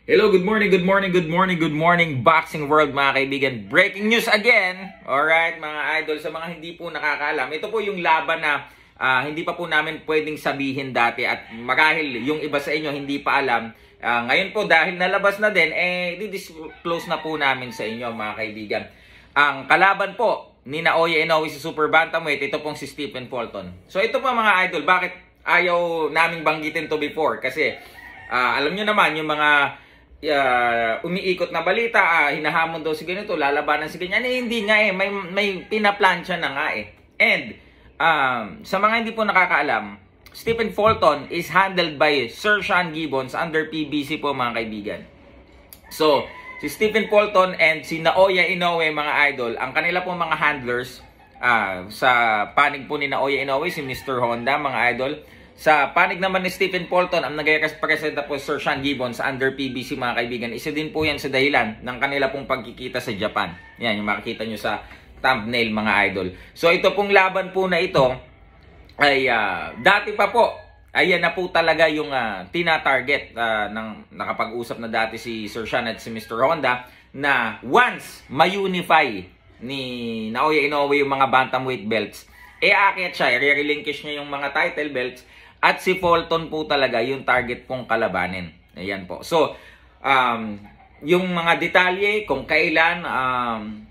Hello, good morning, good morning, good morning, good morning, Boxing World mga kaibigan. Breaking news again. Alright mga idol, sa mga hindi po nakakaalam, ito po yung laban na hindi pa po namin pwedeng sabihin dati at marahil yung iba sa inyo hindi pa alam. Ngayon po dahil nalabas na din, di-disclose na po namin sa inyo mga kaibigan. Ang kalaban po ni Naoya Inoue sa Super Bantamweight, ito pong si Stephen Fulton. So ito po mga idol, bakit ayaw naming banggitin to before? Kasi alam nyo naman yung mga umiikot na balita, hinahamon daw si ganito, lalabanan si ganyan. Hindi nga may pinaplansya na nga eh. And sa mga hindi po nakakaalam, Stephen Fulton is handled by Sir Sean Gibbons under PBC po mga kaibigan. So, si Stephen Fulton and si Naoya Inoue mga idol, ang kanila po mga handlers, sa panig po ni Naoya Inoue, si Mr. Honda mga idol. Sa panig naman ni Stephen Fulton, ang nag-representa po Sir Sean Gibbons under PBC mga kaibigan. Isa din po yan sa dahilan ng kanila pong pagkikita sa Japan. Yan, yung makikita nyo sa thumbnail mga idol. So ito pong laban po na ito ay dati pa po. Ayan na po talaga yung tina-target ng nakapag-usap na dati si Sir Sean at si Mr. Honda na once ma-unify ni Naoya Inoue yung mga bantamweight belts, aakyat siya, i-relinquish niya yung mga title belts. At si Fulton po talaga yung target pong kalabanin. Ayan po. So, yung mga detalye, kung kailan,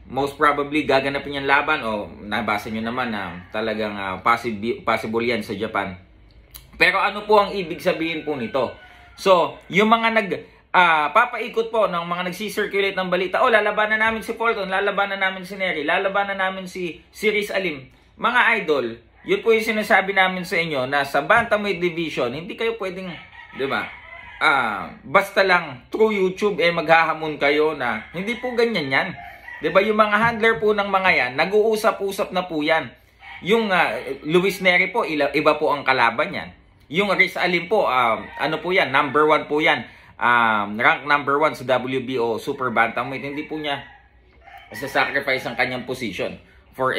most probably gaganapin yung laban, o nabasa nyo naman na talagang possible yan sa Japan. Pero ano po ang ibig sabihin po nito? So, yung mga papaikot po ng mga nagsi-circulate ng balita, lalabanan namin si Fulton, lalabanan namin si Nery, lalabanan namin si Riz Alim. Mga idol, yun po yung sinasabi namin sa inyo na sa Bantamweight Division, hindi kayo pwedeng, di ba, basta lang through YouTube, maghahamon kayo na, hindi po ganyan yan. Di ba, yung mga handler po ng mga yan, nag-uusap-usap na po yan. Yung Luis Nery po, iba po ang kalaban yan. Yung Riz Alim po, ano po yan, number 1 po yan. Rank number 1 sa WBO Super Bantamweight, hindi po niya sasacrifice ang kanyang position for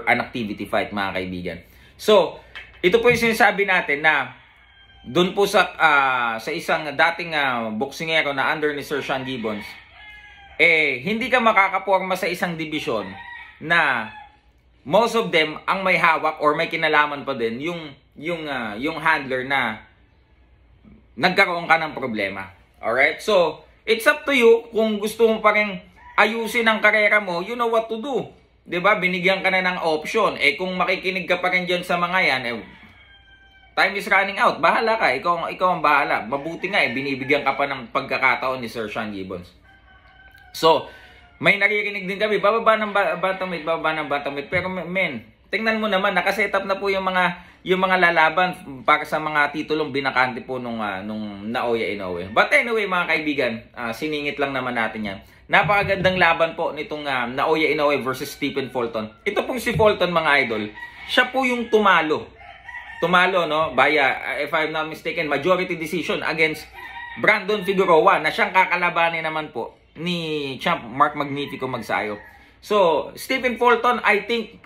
an activity fight mga kaibigan. So, ito po yung sinasabi natin na doon po sa isang dating boksingero na under ni Sir Sean Gibbons, hindi ka makakaporma sa isang division na most of them ang may hawak or may kinalaman pa din yung handler na nagkaroon ka ng problema. Alright? So, it's up to you kung gusto mo pa rin ayusin ang karera mo, you know what to do. Diba? Binigyan ka na ng option. Kung makikinig ka pa rin dyan sa mga yan, time is running out. Bahala ka. Ikaw ang bahala. Mabuti nga, binibigyan ka pa ng pagkakataon ni Sir Sean Gibbons. So, may naririnig din kami, bababa ng bantamweight. Pero men, tingnan mo naman, nakaset up na po yung mga lalaban para sa mga titulong binakante po nung Naoya Inoue. But anyway mga kaibigan, siningit lang naman natin yan. Napakagandang laban po nitong Naoya Inoue versus Stephen Fulton. Ito pong si Fulton mga idol, siya po yung tumalo. Tumalo no, by if I'm not mistaken, majority decision against Brandon Figueroa na siyang kakalabanin naman po ni Champ Mark Magnifico Magsayo. So, Stephen Fulton, I think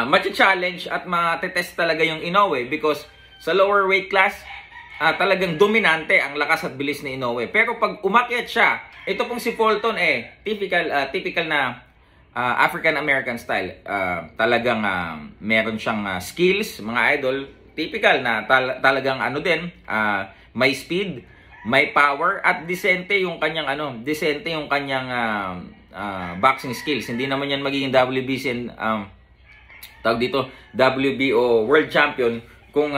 matcha-challenge at matetest talaga yung Inoue because sa lower weight class, talagang dominante ang lakas at bilis ni Inoue. Pero pag umakyat siya, ito pong si Fulton typical na African-American style. Talagang meron siyang skills, mga idol. Typical na talagang may speed, may power at decente yung kanyang boxing skills. Hindi naman yan magiging WBC tawag dito WBO World Champion kung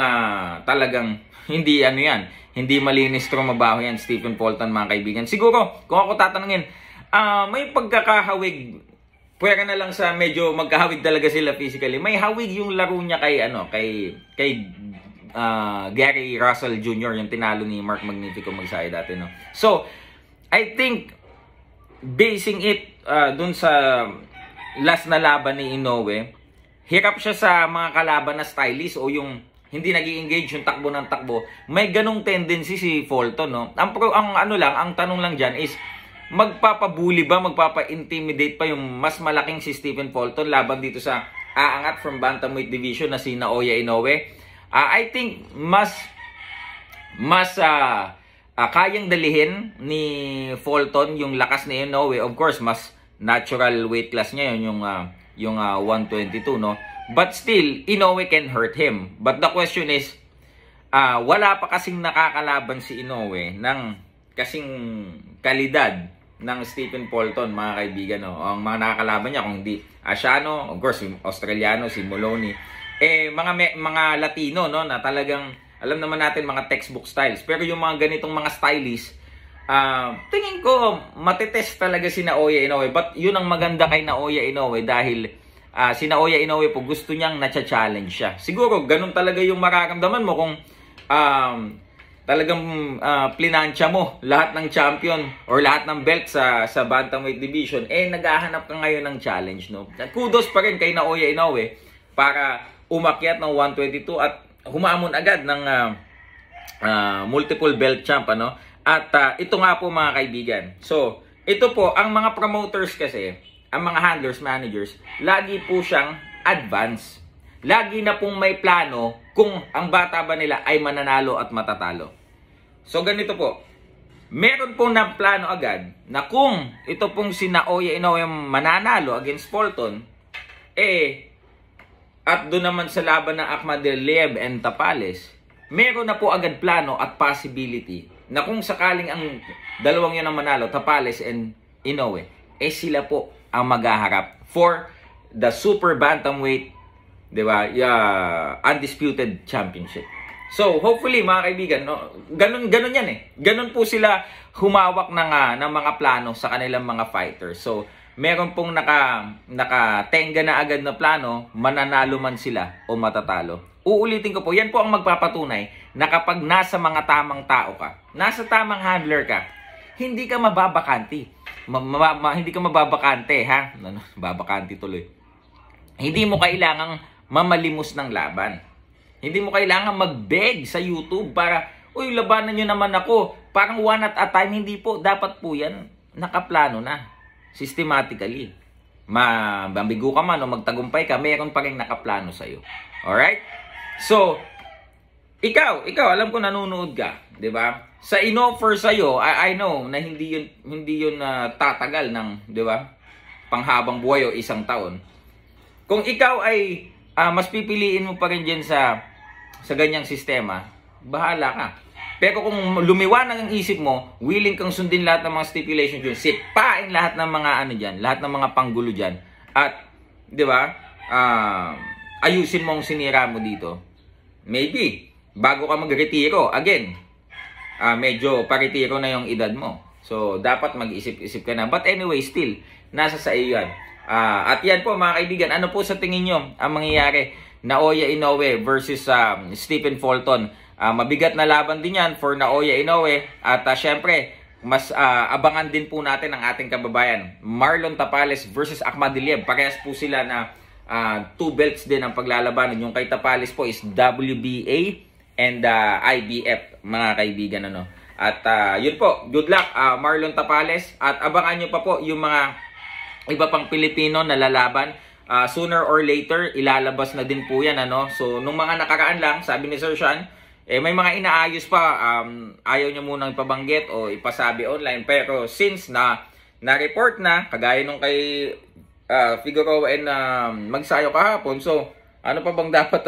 talagang hindi malinis trumabaho yan Stephen Fulton mga kaibigan. Siguro kung ako tatanungin, may pagkakahawig, pwera na lang sa medyo magkahawig talaga sila physically. May hawig yung laro niya kay Gary Russell Jr. yung tinalo ni Mark Magnifico Magsayo dati no. So I think basing it dun sa last na laban ni Inoue, hirap siya sa mga kalaban na stylist o yung hindi nag-i-engage yung takbo ng takbo. May ganong tendency si Fulton, no? Ang tanong lang dyan is, magpapabuli ba, magpapa-intimidate pa yung mas malaking si Stephen Fulton laban dito sa aangat from Bantamweight Division na si Naoya Inoue? I think mas kayang dalihin ni Fulton yung lakas ni Inoue. Of course, mas natural weight class niya yun, yung 122, no? But still, Inoue can hurt him. But the question is, wala pa kasing nakakalaban si Inoue ng kasing kalidad ng Stephen Fulton, mga kaibigan, no? Ang mga nakakalaban niya, kung hindi Asiano, of course, si Australiano, si Moloney, mga Latino, no, na talagang, alam naman natin, mga textbook styles. Pero yung mga ganitong mga stylists, tingin ko, matitest talaga si Naoya Inoue. But yun ang maganda kay Naoya Inoue dahil si Naoya Inoue po, gusto niyang na-challenge siya. Siguro, ganun talaga yung mararamdaman mo kung talagang plinansya mo lahat ng champion or lahat ng belt sa bantamweight division, naghahanap ka ngayon ng challenge, no? Kudos pa rin kay Naoya Inoue para umakyat ng 122 at humamon agad ng multiple belt champ, ano? At ito nga po, mga kaibigan. So, ito po, ang mga promoters kasi, ang mga handlers, managers, lagi po siyang advance. Lagi na pong may plano kung ang bata ba nila ay mananalo at matatalo. So, ganito po. Meron pong na plano agad na kung ito pong si Naoya Inoue mananalo against Fulton, at doon naman sa laban ng Akhmadaliev and Tapales, meron na po agad plano at possibility na kung sakaling ang dalawang yun ang manalo, Tapales and Inoue, sila po ang maghaharap for the super bantamweight, di ba, undisputed championship. So, hopefully, mga kaibigan, no, ganun yan Ganun po sila humawak ng mga plano sa kanilang mga fighters. So, meron pong nakatenga na agad na plano, mananalo man sila o matatalo. Uulitin ko po, yan po ang magpapatunay na kapag nasa mga tamang tao ka, nasa tamang handler ka, hindi ka mababakanti. Hindi ka mababakante, ha? Babakanti tuloy. Hindi mo kailangang mamalimos ng laban. Hindi mo kailangan mag-beg sa YouTube para, uy, labanan nyo naman ako. Parang one at a time. Hindi po. Dapat po yan nakaplano na. Systematically. Mabigo ka man o magtagumpay ka, meron pa rin nakaplano sa'yo. Alright? So, ikaw, alam ko nanonood ka. Diba? Sa in-offer sa'yo, I know na hindi yun tatagal ng, diba, panghabang buhay o isang taon. Kung ikaw ay mas pipiliin mo pa rin dyan sa ganyang sistema, bahala ka. Pero kung lumiwanag ang isip mo, willing kang sundin lahat ng mga stipulations dyan, sipain lahat ng mga lahat ng mga panggulo dyan, at, di ba, ayusin mo ang sinira mo dito, maybe, bago ka magretiro, again, medyo paretiro na yung edad mo. So, dapat mag-isip-isip ka na. But anyway, still, nasa sa iyo yan. At yan po, mga kaibigan, ano po sa tingin nyo ang mangyayari? Naoya Inoue versus Stephen Fulton. Mabigat na laban din yan for Naoya Inoue. At syempre, mas abangan din po natin ang ating kababayan. Marlon Tapales versus Akhmadaliev. Parehas po sila na 2 belts din ang paglalabanan. Yung kay Tapales po is WBA and IBF, mga kaibigan. Ano? At yun po, good luck Marlon Tapales. At abangan nyo pa po yung mga iba pang Pilipino na lalaban. Sooner or later, ilalabas na din po yan. Ano? So, nung mga nakaraan lang, sabi ni Sir Sean, may mga inaayos pa. Ayaw niya munang ipabanggit o ipasabi online. Pero since na-report na, kagaya nung kay Figueroa and Magsayo kahapon, so, ano pa bang dapat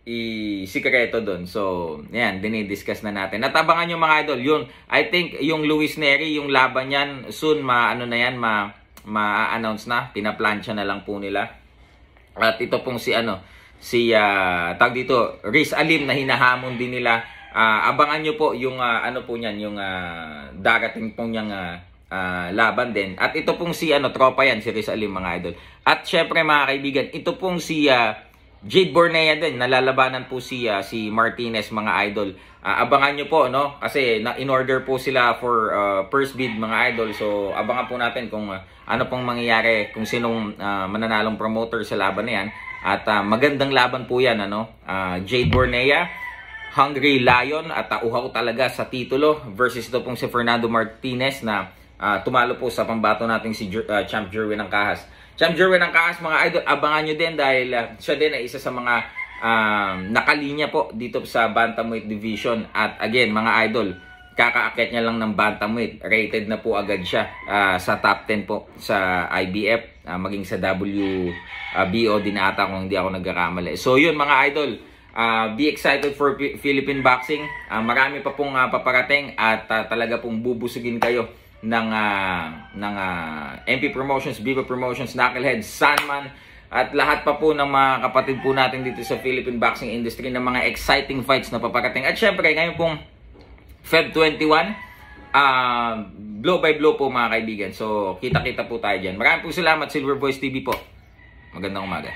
i-sikreto doon. So, yan, dinidiscuss na natin. Natabangan yung mga idol. Yun, I think, yung Luis Neri, yung laban yan, soon, ma-announce na. Pinaplansya na lang po nila. At ito pong tag dito, Riz Alim na hinahamon din nila. Abangan nyo po yung, yung darating pong niyang laban din. At ito pong tropa yan, si Riz Alim, mga idol. At syempre, mga kaibigan, ito pong Jade Bornea din, nalalabanan po si Martinez, mga idol. Abangan nyo po, no? Kasi in-order po sila for first bid, mga idol. So, abangan po natin kung ano pong mangyayari, kung sinong mananalong promoter sa laban na yan. At magandang laban po yan, ano? Jade Bornea, Hungry Lion, at uhaw talaga sa titulo versus ito pong si Fernando Martinez na tumalo po sa pambato nating si Champ Jerwin Angcahas. Champ Jerwin Angcahas, mga idol, abangan nyo din dahil siya din ay isa sa mga nakalinya po dito sa bantamweight division. At again, mga idol, kakaakyat niya lang ng bantamweight. Rated na po agad siya sa top 10 po sa IBF, maging sa WBO din ata kung hindi ako nagkakamali. So yun mga idol, be excited for Philippine boxing. Marami pa pong paparating at talaga pong bubusugin kayo ng MP Promotions, Viva Promotions, Knucklehead, Sandman, at lahat pa po ng mga kapatid po natin dito sa Philippine boxing industry ng mga exciting fights na paparating. At syempre, ngayon pong Feb 21, blow by blow po mga kaibigan. So, kita-kita po tayo dyan. Maraming po salamat, Silver Voice TV po. Magandang umaga.